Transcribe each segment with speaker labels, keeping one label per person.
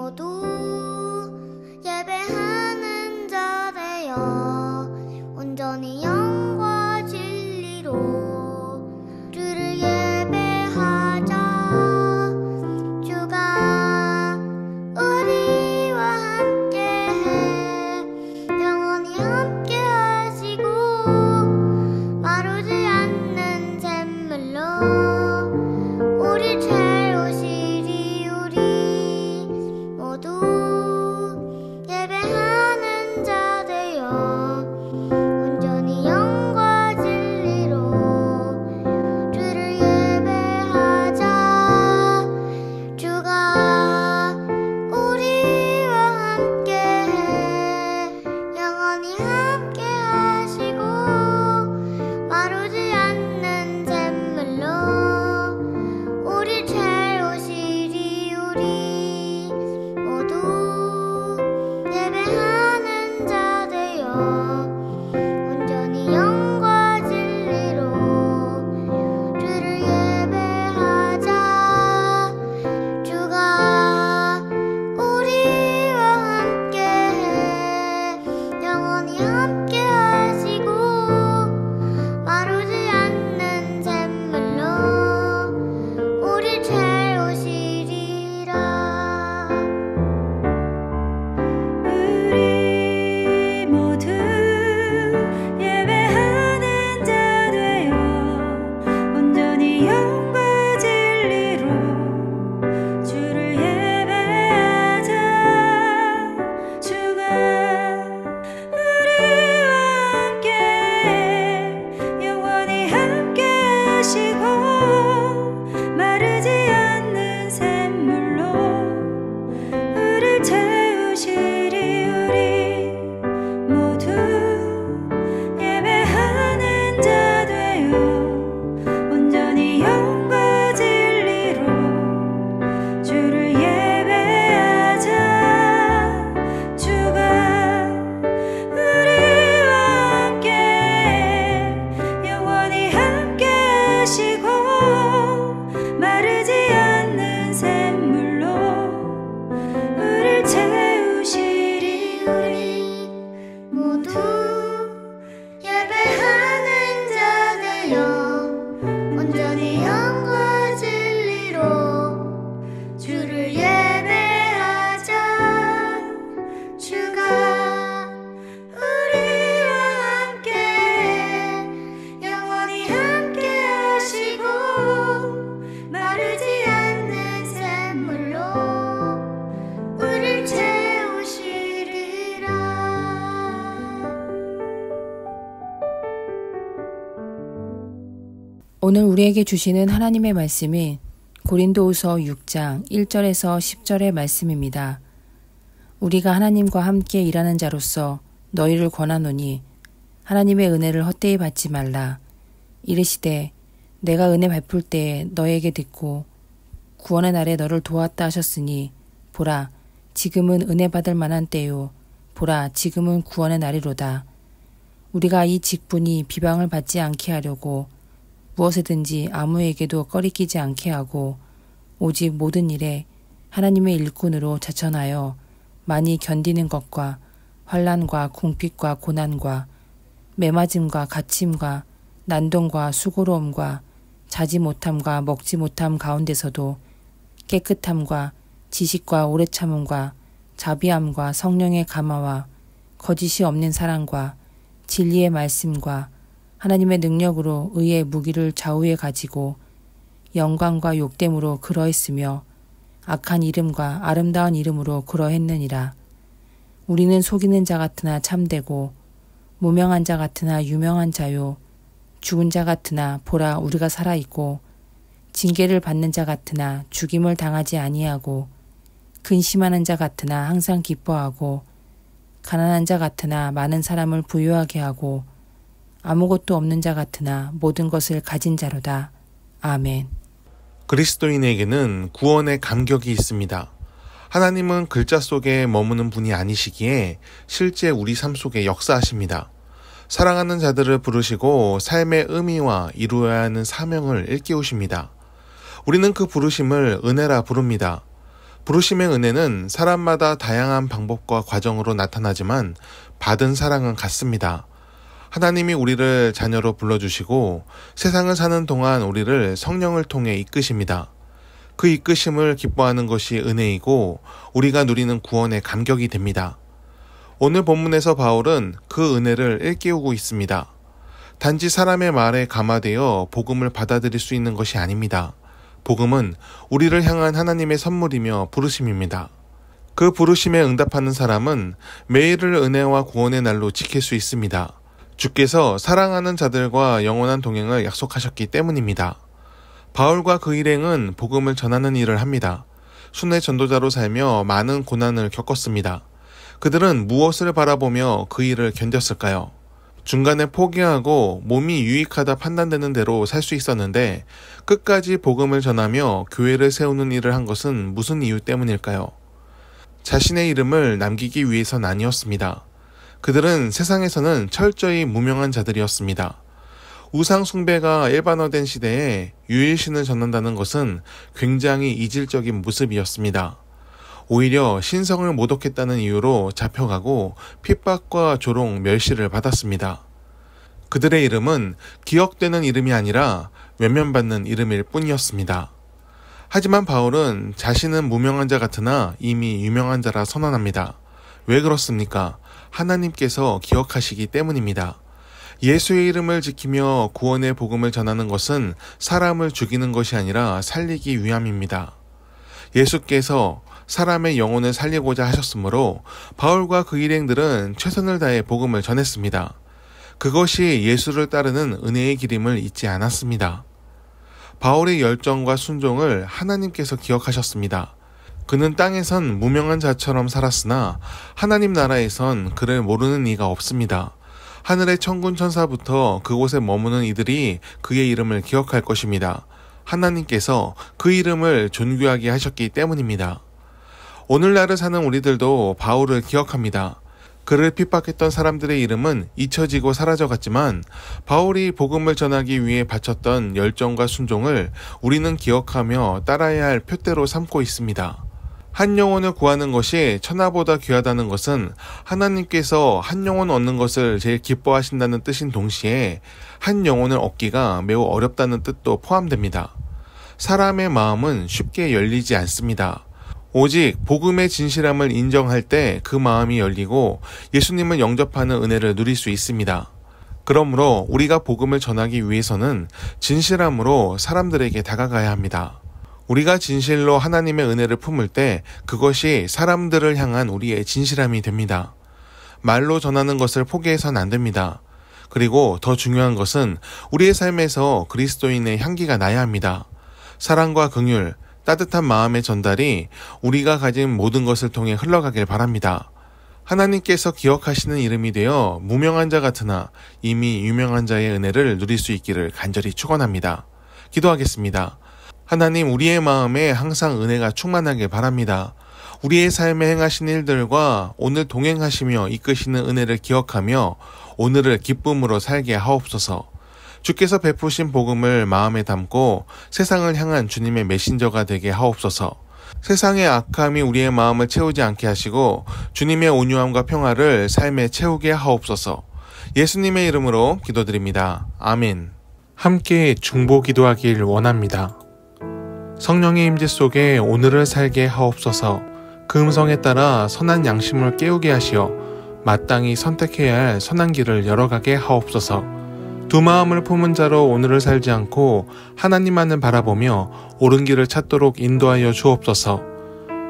Speaker 1: 모두 예배하는 자 되어 온전히 영과 진리로 주를 예배하자. 주가 우리와 함께해 영원히 함께 하시고 마르지 않는 샘물로 우리 채우시리. 우리 모두 예배하는 자 되어 온전히 영과 진리로 주를 예배하자. 주가 우리와 함께해 영원히 함께 하시고 마르지 않는 샘물로 우리 채우시리. 우리 모두 예배하는 자 되어 온전히 영과 진리로 주를 예배하자. 주가 우리와 함께해 영원히 함께 하시고 마르지 않는 샘물로 우리 채우시리라.
Speaker 2: 우리 모두 예배하는 자 되어 온전히 영과 진리로 주를 예배하자. 주가 우리와 함께 영원히 함께 하시고 마르지 않는 샘물로 우릴 채우시리. 우리 모두 예배하는 자 되어 온전히 영과 진리로 주를 예배하자. 주가 우리와 함께 영원히 함께 하시고 마르지 않는 샘물로 우릴 채우시리.
Speaker 1: 우리 모두 예배하는 자 되어 온전히 영과 진리로 주를 예배하자. 주가 우리와 함께 영원히 함께 하시고 마르지 않는 샘물로 우릴 채우시리라.
Speaker 3: 오늘 우리에게 주시는 하나님의 말씀이 고린도후서 6장 1절에서 10절의 말씀입니다. 우리가 하나님과 함께 일하는 자로서 너희를 권하노니 하나님의 은혜를 헛되이 받지 말라. 이르시되 내가 은혜 베풀 때에 너에게 듣고 구원의 날에 너를 도왔다 하셨으니 보라 지금은 은혜 받을 만한 때요 보라 지금은 구원의 날이로다. 우리가 이 직분이 비방을 받지 않게 하려고 무엇에든지 아무에게도 꺼리끼지 않게 하고 오직 모든 일에 하나님의 일꾼으로 자천하여 많이 견디는 것과 환난과 궁핍과 고난과 매맞음과 갇힘과 난동과 수고로움과 자지 못함과 먹지 못함 가운데서도 깨끗함과 지식과 오래 참음과 자비함과 성령의 감화와 거짓이 없는 사랑과 진리의 말씀과 하나님의 능력으로 의의 무기를 좌우에 가지고 영광과 욕됨으로 그러했으며 악한 이름과 아름다운 이름으로 그러했느니라. 우리는 속이는 자 같으나 참되고 무명한 자 같으나 유명한 자요 죽은 자 같으나 보라 우리가 살아있고 징계를 받는 자 같으나 죽임을 당하지 아니하고 근심하는 자 같으나 항상 기뻐하고 가난한 자 같으나 많은 사람을 부유하게 하고 아무것도 없는 자 같으나 모든 것을 가진 자로다. 아멘.
Speaker 4: 그리스도인에게는 구원의 감격이 있습니다. 하나님은 글자 속에 머무는 분이 아니시기에 실제 우리 삶 속에 역사하십니다. 사랑하는 자들을 부르시고 삶의 의미와 이루어야 하는 사명을 일깨우십니다. 우리는 그 부르심을 은혜라 부릅니다. 부르심의 은혜는 사람마다 다양한 방법과 과정으로 나타나지만 받은 사랑은 같습니다. 하나님이 우리를 자녀로 불러주시고 세상을 사는 동안 우리를 성령을 통해 이끄십니다. 그 이끄심을 기뻐하는 것이 은혜이고 우리가 누리는 구원의 감격이 됩니다. 오늘 본문에서 바울은 그 은혜를 일깨우고 있습니다. 단지 사람의 말에 감화되어 복음을 받아들일 수 있는 것이 아닙니다. 복음은 우리를 향한 하나님의 선물이며 부르심입니다. 그 부르심에 응답하는 사람은 매일을 은혜와 구원의 날로 지킬 수 있습니다. 주께서 사랑하는 자들과 영원한 동행을 약속하셨기 때문입니다. 바울과 그 일행은 복음을 전하는 일을 합니다. 순회 전도자로 살며 많은 고난을 겪었습니다. 그들은 무엇을 바라보며 그 일을 견뎠을까요? 중간에 포기하고 몸이 유익하다 판단되는 대로 살 수 있었는데 끝까지 복음을 전하며 교회를 세우는 일을 한 것은 무슨 이유 때문일까요? 자신의 이름을 남기기 위해선 아니었습니다. 그들은 세상에서는 철저히 무명한 자들이었습니다. 우상 숭배가 일반화된 시대에 유일신을 전한다는 것은 굉장히 이질적인 모습이었습니다. 오히려 신성을 모독했다는 이유로 잡혀가고 핍박과 조롱, 멸시를 받았습니다. 그들의 이름은 기억되는 이름이 아니라 외면받는 이름일 뿐이었습니다. 하지만 바울은 자신은 무명한 자 같으나 이미 유명한 자라 선언합니다. 왜 그렇습니까? 하나님께서 기억하시기 때문입니다. 예수의 이름을 지키며 구원의 복음을 전하는 것은 사람을 죽이는 것이 아니라 살리기 위함입니다. 예수께서 사람의 영혼을 살리고자 하셨으므로 바울과 그 일행들은 최선을 다해 복음을 전했습니다. 그것이 예수를 따르는 은혜의 길임을 잊지 않았습니다. 바울의 열정과 순종을 하나님께서 기억하셨습니다. 그는 땅에선 무명한 자처럼 살았으나 하나님 나라에선 그를 모르는 이가 없습니다. 하늘의 천군 천사부터 그곳에 머무는 이들이 그의 이름을 기억할 것입니다. 하나님께서 그 이름을 존귀하게 하셨기 때문입니다. 오늘날을 사는 우리들도 바울을 기억합니다. 그를 핍박했던 사람들의 이름은 잊혀지고 사라져갔지만 바울이 복음을 전하기 위해 바쳤던 열정과 순종을 우리는 기억하며 따라야 할 표대로 삼고 있습니다. 한 영혼을 구하는 것이 천하보다 귀하다는 것은 하나님께서 한 영혼 얻는 것을 제일 기뻐하신다는 뜻인 동시에 한 영혼을 얻기가 매우 어렵다는 뜻도 포함됩니다. 사람의 마음은 쉽게 열리지 않습니다. 오직 복음의 진실함을 인정할 때 그 마음이 열리고 예수님을 영접하는 은혜를 누릴 수 있습니다. 그러므로 우리가 복음을 전하기 위해서는 진실함으로 사람들에게 다가가야 합니다. 우리가 진실로 하나님의 은혜를 품을 때 그것이 사람들을 향한 우리의 진실함이 됩니다. 말로 전하는 것을 포기해서는 안 됩니다. 그리고 더 중요한 것은 우리의 삶에서 그리스도인의 향기가 나야 합니다. 사랑과 긍휼, 따뜻한 마음의 전달이 우리가 가진 모든 것을 통해 흘러가길 바랍니다. 하나님께서 기억하시는 이름이 되어 무명한 자 같으나 이미 유명한 자의 은혜를 누릴 수 있기를 간절히 축원합니다. 기도하겠습니다. 하나님, 우리의 마음에 항상 은혜가 충만하길 바랍니다. 우리의 삶에 행하신 일들과 오늘 동행하시며 이끄시는 은혜를 기억하며 오늘을 기쁨으로 살게 하옵소서. 주께서 베푸신 복음을 마음에 담고 세상을 향한 주님의 메신저가 되게 하옵소서. 세상의 악함이 우리의 마음을 채우지 않게 하시고 주님의 온유함과 평화를 삶에 채우게 하옵소서. 예수님의 이름으로 기도드립니다. 아멘. 함께 중보 기도하길 원합니다. 성령의 임재 속에 오늘을 살게 하옵소서. 그 음성에 따라 선한 양심을 깨우게 하시어 마땅히 선택해야 할 선한 길을 열어가게 하옵소서. 두 마음을 품은 자로 오늘을 살지 않고 하나님만을 바라보며 옳은 길을 찾도록 인도하여 주옵소서.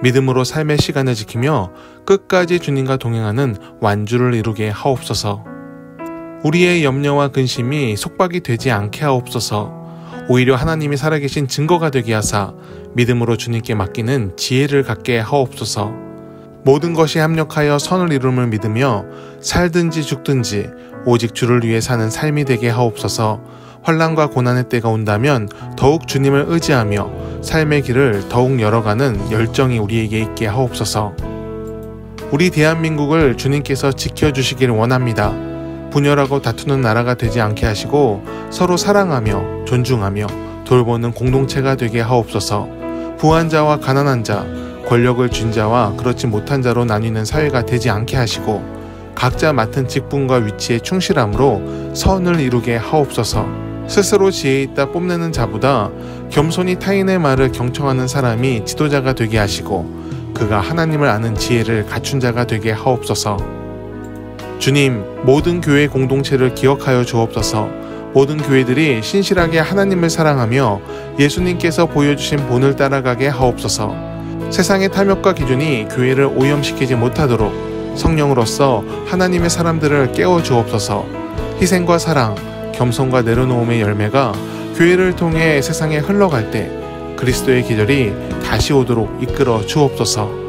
Speaker 4: 믿음으로 삶의 시간을 지키며 끝까지 주님과 동행하는 완주를 이루게 하옵소서. 우리의 염려와 근심이 속박이 되지 않게 하옵소서. 오히려 하나님이 살아계신 증거가 되게 하사 믿음으로 주님께 맡기는 지혜를 갖게 하옵소서. 모든 것이 합력하여 선을 이룸을 믿으며 살든지 죽든지 오직 주를 위해 사는 삶이 되게 하옵소서. 환난과 고난의 때가 온다면 더욱 주님을 의지하며 삶의 길을 더욱 열어가는 열정이 우리에게 있게 하옵소서. 우리 대한민국을 주님께서 지켜주시길 원합니다. 분열하고 다투는 나라가 되지 않게 하시고 서로 사랑하며 존중하며 돌보는 공동체가 되게 하옵소서. 부한 자와 가난한 자, 권력을 쥔 자와 그렇지 못한 자로 나뉘는 사회가 되지 않게 하시고 각자 맡은 직분과 위치에 충실함으로 선을 이루게 하옵소서. 스스로 지혜 있다 뽐내는 자보다 겸손히 타인의 말을 경청하는 사람이 지도자가 되게 하시고 그가 하나님을 아는 지혜를 갖춘 자가 되게 하옵소서. 주님, 모든 교회 공동체를 기억하여 주옵소서. 모든 교회들이 신실하게 하나님을 사랑하며 예수님께서 보여주신 본을 따라가게 하옵소서. 세상의 탐욕과 기준이 교회를 오염시키지 못하도록 성령으로서 하나님의 사람들을 깨워 주옵소서. 희생과 사랑, 겸손과 내려놓음의 열매가 교회를 통해 세상에 흘러갈 때 그리스도의 계절이 다시 오도록 이끌어 주옵소서.